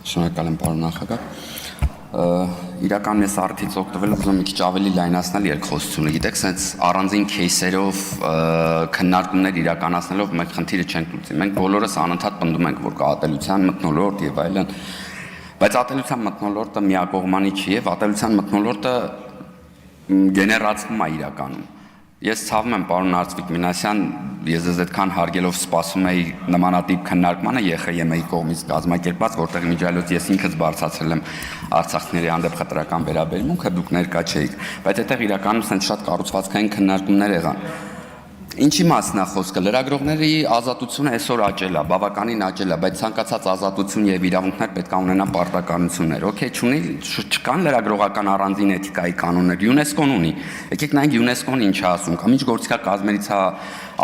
Շնորհակալ եմ, պարոն նախագահ։ Իրական ես արդից օգտվելով ուզում եմ մի քիչ ավելի լայնացնել երկխոսությունը։ Գիտեք, սենց առանձին кейսերով քննարկումներ իրականացնելով մենք խնդիրը չենք լուծի։ Մենք բոլորս անընդհատ պնդում ենք, որ կա ատելության մթնոլորտ եւ այլն, բայց ատելության մթնոլորտը միակողմանի չի եւ ատելության մթնոլորտը գեներացվում է իրականում։ Ես ցավում եմ, պարոն Արծվիկ Մինասյան, ես ձեզ այդքան հարգելով սպասում էի նմանատիպ քննարկմանը ԵԽԵՄ-ի կողմից կազմակերպված, որտեղ միջայլոց ես ինքս բարձրացրել եմ արցախցիների հանդեպ խտրական վերաբերմունքը, դուք ներկա չէիք, բայց այդտեղ իրականում սենց շատ կառուցվածքային քննարկումներ եղան։ Ինչի մասն է խոսքը, լրագրողների ազատությունը այսօր աճել է, բավականին աճել է, բայց ցանկացած ազատություն եւ իրավունքներ պետք է ունենան պարտականություններ։ Okay, չկան լրագրողական առանձին էթիկայի կանոններ, ՅՈՒՆԵՍԿՕ-ն ունի։ Եկեք նայենք ՅՈՒՆԵՍԿՕ-ն ինչ է ասում, կամ ինչ գործիքա կազմերից է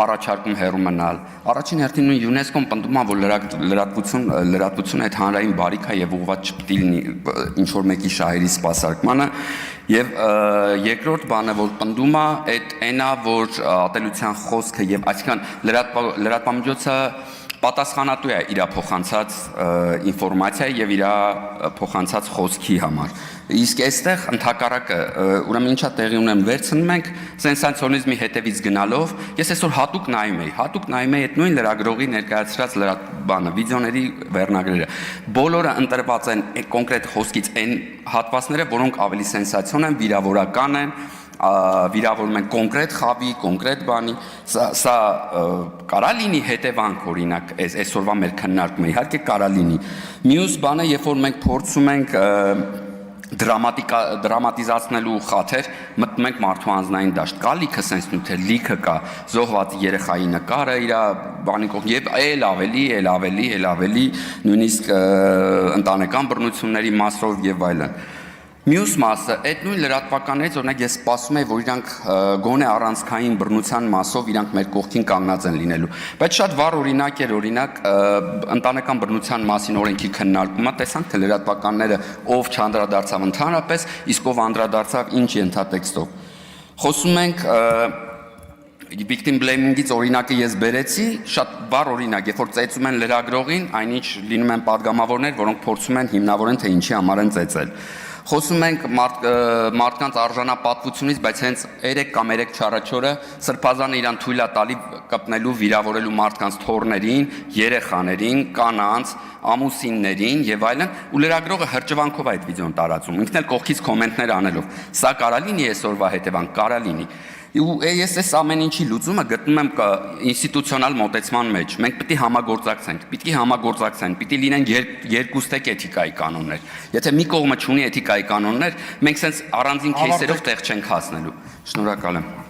առաջարկում հեռու մնալ։ Առաջին հերթին ՅՈՒՆԵՍԿՕ-ն պնդում է, որ լրատվությունը այդ հանրային բարիք է եւ ուղղված չպետք է լինի ինչ որ մեկի շահերի սպասարկմանը։ Եվ երկրորդ բանը, որ պնդում է, այդ այնա, որ ատելության խոսքը եւ այսինքն լրատվամիջոցը պատասխանատու է իր փոխանցած ինֆորմացիայի եւ իր փոխանցած խոսքի համար։ Իսկ այստեղ ընդհակառակը, ուրեմն ինչա տեղի ունեմ, վերցնում ենք սենսացիոնիզմի հետևից գնալով, ես այսօր հատուկ նայում էի այդ նույն լրագրողի ներկայացրած վիդեոների վերնագրերը։ Բոլորը ընտրված են կոնկրետ խոսքից այն հատվածները, որոնք ավելի սենսացիոն են, վիրավորական են, վիրավորում են կոնկրետ խավի, կոնկրետ բանի, սա կարա լինի հետևանք, օրինակ, այսօրվա մեր քննարկումը, իհարկե կարա լինի։ Մյուս բանը, երբ որ մենք փորձում ենք դրամատիզացնելու խաթեր, մտնում ենք մարդու անձնային դաշտ, կա լիքը սենց նյութեր, լիքը կա, զոհված երեխայի նկարը իր բանի կողմ, եւ էլ ավելի, նույնիսկ ընտանեկան բռնությունների մասով եւ այլն։ Մյուս մասը, այդ նույն լրատվականներից, օրինակ ես սպասում եմ, որ իրանք գոնե առանցքային բռնության մասով իրանք մեր կողքին կանգնած են լինելու։ Բայց շատ վառ օրինակ էր, օրինակ ընտանեկան բռնության մասին օրենքի քննարկումը, տեսանք թե լրատվականները ով չանդրադարձավ ընդհանրապես, իսկ ով անդրադարձավ ինչ ենթատեքստով։ Խոսում ենք victim blaming-ից օրինակը ես բերեցի, շատ վառ օրինակ, երբ որ ծեծում են լրագրողին, այնինչ լինում են падգամավորներ, որոնք փորձում են հիմնավորեն, թե ինչի համար են ծեծել։ Խոսում ենք մարդկանց արժանապատվությունից, բայց հենց 3 կամ 3 չառաջորը սրբազանը իրան թույլ է տալի կպնելու, վիրավորելու մարդկանց թոռներին, երեխաներին, կանանց, ամուսիններին եւ այլն, ու լրագրողը հրճվանքով այդ վիդեոն տարածում, ինքն էլ կողքից կոմենտներ անելով։ Սա կարա լինի այսօրվա հետևանք, կարա լինի։ Ու ես այս ամեն ինչի լուծումը գտնում եմ ինստիտուցիոնալ մոտեցման մեջ։ Մենք պետք է համագործակցենք, պիտի լինեն երկուստեք էթիկայի կանոններ։ Եթե մի կողմը չունի էթիկայի կանոններ, մենք սենց առանձին քեյսերով տեղ չենք հասնելու։ Շնորհակալ եմ։